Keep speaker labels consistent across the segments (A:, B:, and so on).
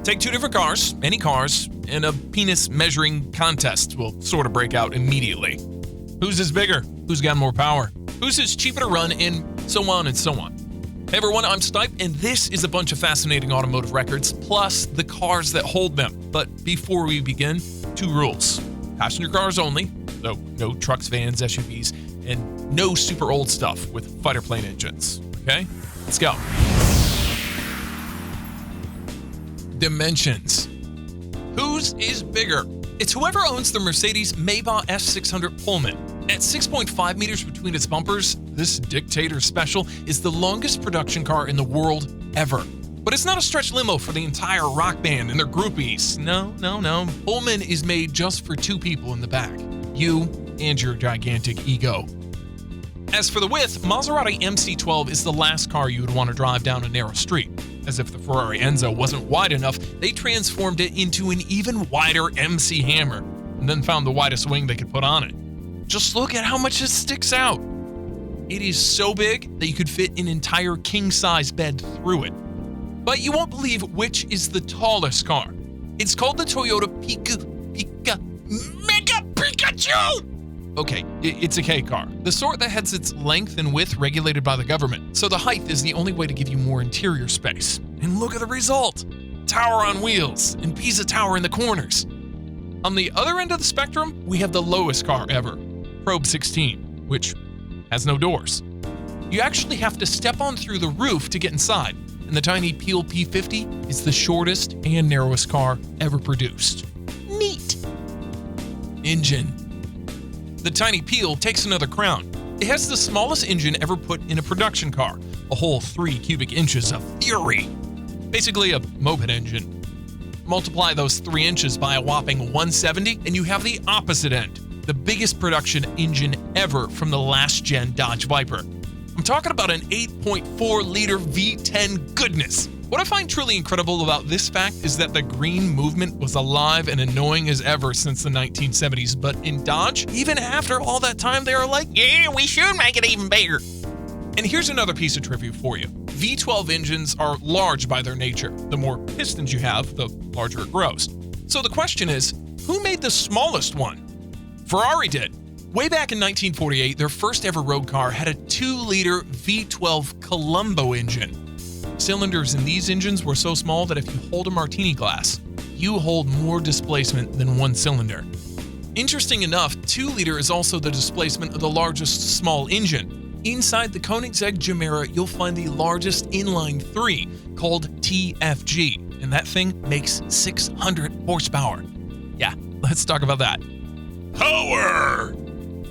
A: Take two different cars, any cars, and a penis measuring contest will sort of break out immediately. Whose is bigger? Who's got more power? Whose is cheaper to run, and so on and so on. Hey everyone, I'm Stipe, and this is a bunch of fascinating automotive records, plus the cars that hold them. But before we begin, 2 rules. Passenger cars only, so no trucks, vans, SUVs, and no super old stuff with fighter plane engines. Okay? Let's go. Dimensions. Whose is bigger? It's whoever owns the Mercedes Maybach F600 Pullman. At 6.5 meters between its bumpers, this Dictator Special is the longest production car in the world ever. But it's not a stretch limo for the entire rock band and their groupies. No. Pullman is made just for 2 people in the back. You and your gigantic ego. As for the width, Maserati MC12 is the last car you would want to drive down a narrow street. As if the Ferrari Enzo wasn't wide enough, they transformed it into an even wider MC Hammer, and then found the widest wing they could put on it. Just look at how much it sticks out. It is so big that you could fit an entire king-size bed through it. But you won't believe which is the tallest car. It's called the Toyota Mega Pikachu! Okay, it's a K car, the sort that has its length and width regulated by the government, so the height is the only way to give you more interior space. And look at the result! Tower on wheels, and Pisa Tower in the corners. On the other end of the spectrum, we have the lowest car ever, Probe 16, which has no doors. You actually have to step on through the roof to get inside, and the tiny Peel P50 is the shortest and narrowest car ever produced. Neat! Engine. The tiny Peel takes another crown. It has the smallest engine ever put in a production car, a whole 3 cubic inches of fury. Basically a moped engine. Multiply those 3 inches by a whopping 170, and you have the opposite end, the biggest production engine ever from the last-gen Dodge Viper. I'm talking about an 8.4-liter V10 goodness. What I find truly incredible about this fact is that the green movement was alive and annoying as ever since the 1970s, but in Dodge, even after all that time, they are like, yeah, we should make it even bigger. And here's another piece of trivia for you. V12 engines are large by their nature. The more pistons you have, the larger it grows. So the question is, who made the smallest one? Ferrari did. Way back in 1948, their first ever road car had a 2-liter V12 Colombo engine. Cylinders in these engines were so small that if you hold a martini glass, you hold more displacement than 1 cylinder. Interesting enough, 2-liter is also the displacement of the largest small engine. Inside the Koenigsegg Gemera, you'll find the largest inline 3, called TFG, and that thing makes 600 horsepower. Yeah, let's talk about that. Power!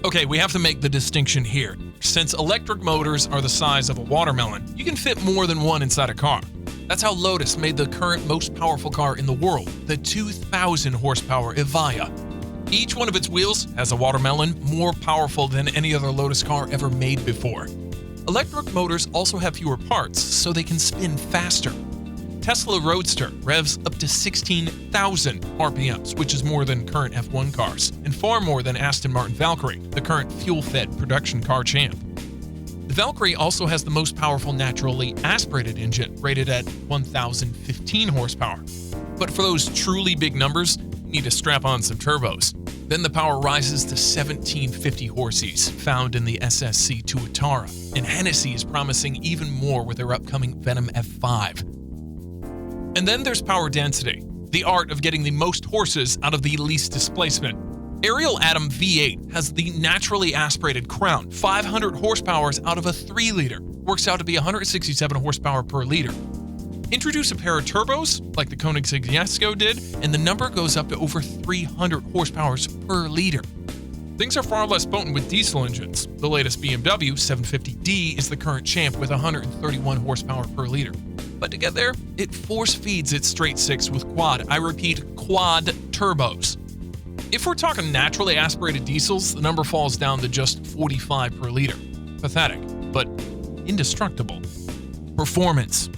A: Okay, we have to make the distinction here. Since electric motors are the size of a watermelon, you can fit more than one inside a car. That's how Lotus made the current most powerful car in the world, the 2,000 horsepower Evija. Each one of its wheels has a watermelon more powerful than any other Lotus car ever made before. Electric motors also have fewer parts, so they can spin faster. Tesla Roadster revs up to 16,000 RPMs, which is more than current F1 cars, and far more than Aston Martin Valkyrie, the current fuel-fed production car champ. The Valkyrie also has the most powerful naturally aspirated engine, rated at 1,015 horsepower. But for those truly big numbers, you need to strap on some turbos. Then the power rises to 1,750 horses, found in the SSC Tuatara, and Hennessy is promising even more with their upcoming Venom F5. And then there's power density, the art of getting the most horses out of the least displacement. Ariel Atom V8 has the naturally aspirated crown, 500 horsepower out of a 3-liter, works out to be 167 horsepower per liter. Introduce a pair of turbos, like the Koenigsegg Jesko did, and the number goes up to over 300 horsepower per liter. Things are far less potent with diesel engines. The latest BMW 750D is the current champ with 131 horsepower per liter. But to get there, it force feeds its straight 6 with quad turbos. If we're talking naturally aspirated diesels, the number falls down to just 45 per liter. Pathetic, but indestructible. Performance.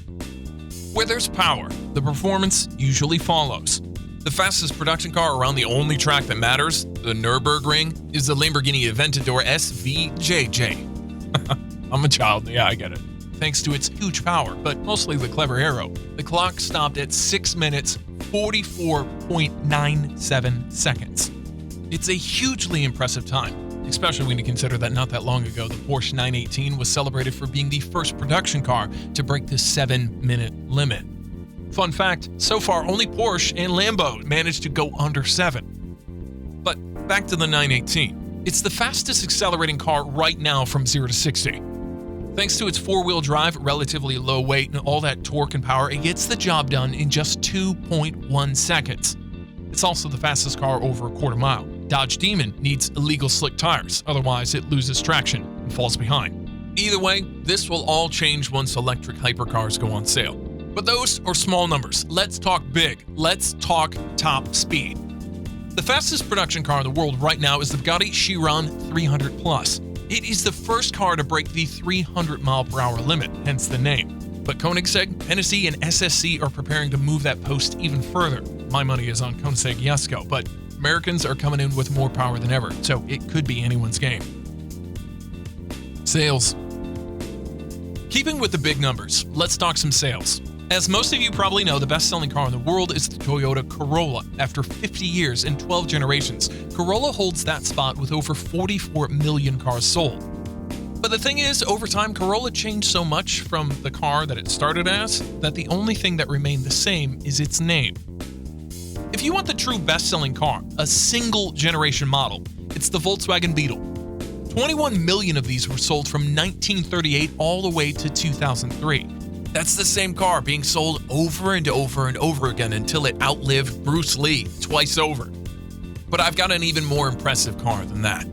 A: Where there's power, the performance usually follows. The fastest production car around the only track that matters, the Nürburgring, is the Lamborghini Aventador SVJJ. I'm a child, yeah, I get it. thanks to its huge power, but mostly the clever aero. The clock stopped at 6 minutes, 44.97 seconds. It's a hugely impressive time, especially when you consider that not that long ago, the Porsche 918 was celebrated for being the first production car to break the 7-minute limit. Fun fact, so far only Porsche and Lambo managed to go under 7. But back to the 918. It's the fastest accelerating car right now from 0 to 60. Thanks to its four-wheel drive, relatively low weight, and all that torque and power, it gets the job done in just 2.1 seconds. It's also the fastest car over a quarter mile. Dodge Demon needs illegal slick tires, otherwise it loses traction and falls behind. Either way, this will all change once electric hypercars go on sale. But those are small numbers. Let's talk big. Let's talk top speed. The fastest production car in the world right now is the Bugatti Chiron 300 Plus. It is the first car to break the 300 mile/hour limit, hence the name. But Koenigsegg, Hennessy, and SSC are preparing to move that post even further. My money is on Koenigsegg Jesko, but Americans are coming in with more power than ever, so it could be anyone's game. Sales. Keeping with the big numbers, let's talk some sales. As most of you probably know, the best-selling car in the world is the Toyota Corolla. After 50 years and 12 generations, Corolla holds that spot with over 44 million cars sold. But the thing is, over time, Corolla changed so much from the car that it started as that the only thing that remained the same is its name. If you want the true best-selling car, a single-generation model, it's the Volkswagen Beetle. 21 million of these were sold from 1938 all the way to 2003. That's the same car being sold over and over and over again until it outlived Bruce Lee twice over. But I've got an even more impressive car than that.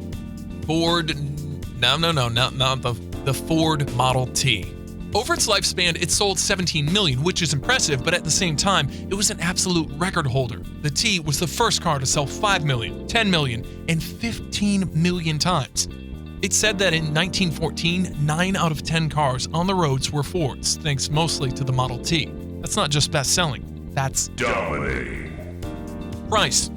A: Not the Ford Model T. Over its lifespan, it sold 17 million, which is impressive, but at the same time, it was an absolute record holder. The T was the first car to sell 5 million, 10 million, and 15 million times. It's said that in 1914, 9 out of 10 cars on the roads were Fords, thanks mostly to the Model T. That's not just best-selling, that's dominating. Price.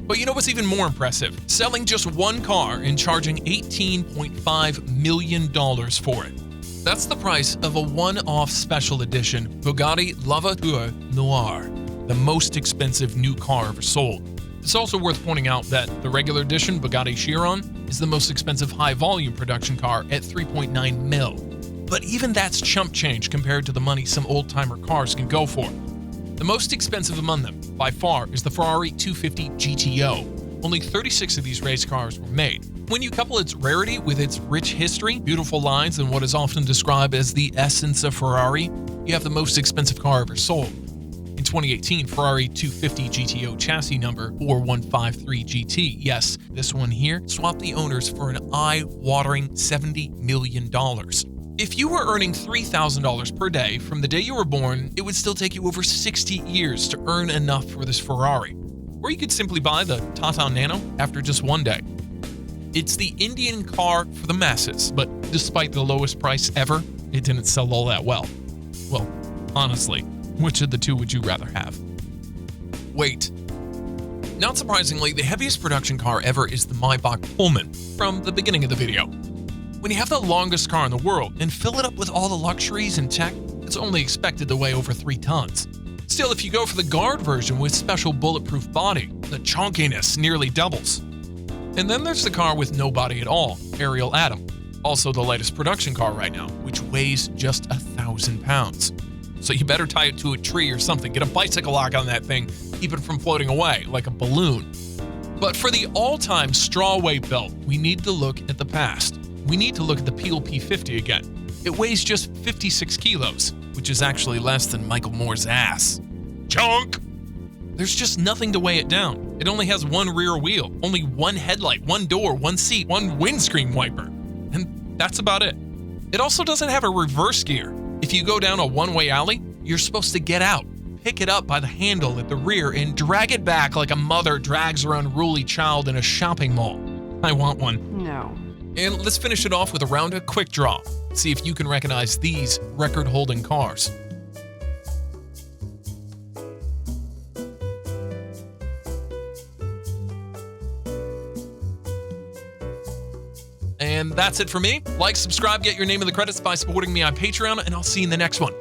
A: But you know what's even more impressive? Selling just one car and charging $18.5 million for it. That's the price of a one-off special edition Bugatti Lavatur Noir, the most expensive new car ever sold. It's also worth pointing out that the regular edition Bugatti Chiron is the most expensive high-volume production car at $3.9 mil. But even that's chump change compared to the money some old-timer cars can go for. The most expensive among them, by far, is the Ferrari 250 GTO. Only 36 of these race cars were made. When you couple its rarity with its rich history, beautiful lines, and what is often described as the essence of Ferrari, you have the most expensive car ever sold. In 2018, Ferrari 250 GTO chassis number 4153 GT, yes, this one here, swapped the owners for an eye-watering $70 million. If you were earning $3,000 per day from the day you were born, it would still take you over 60 years to earn enough for this Ferrari. Or you could simply buy the Tata Nano after just one day. It's the Indian car for the masses, but despite the lowest price ever, it didn't sell all that well. Well, honestly, which of the two would you rather have? Weight. Not surprisingly, the heaviest production car ever is the Maybach Pullman from the beginning of the video. When you have the longest car in the world and fill it up with all the luxuries and tech, it's only expected to weigh over 3 tons. Still, if you go for the guard version with special bulletproof body, the chunkiness nearly doubles. And then there's the car with no body at all, Ariel Atom, also the latest production car right now, which weighs just 1,000 pounds. So you better tie it to a tree or something, get a bicycle lock on that thing, keep it from floating away like a balloon. But for the all-time straw weight belt, we need to look at the past. We need to look at the Peel P50 again. It weighs just 56 kilos, which is actually less than Michael Moore's ass. Chunk! There's just nothing to weigh it down. It only has one rear wheel, only one headlight, one door, one seat, one windscreen wiper. And that's about it. It also doesn't have a reverse gear. If you go down a one-way alley, you're supposed to get out, pick it up by the handle at the rear, and drag it back like a mother drags her unruly child in a shopping mall. I want one.
B: No.
A: And let's finish it off with a round of quick draw. See if you can recognize these record-holding cars. And And that's it for me. Like, subscribe, get your name in the credits by supporting me on Patreon, and I'll see you in the next one.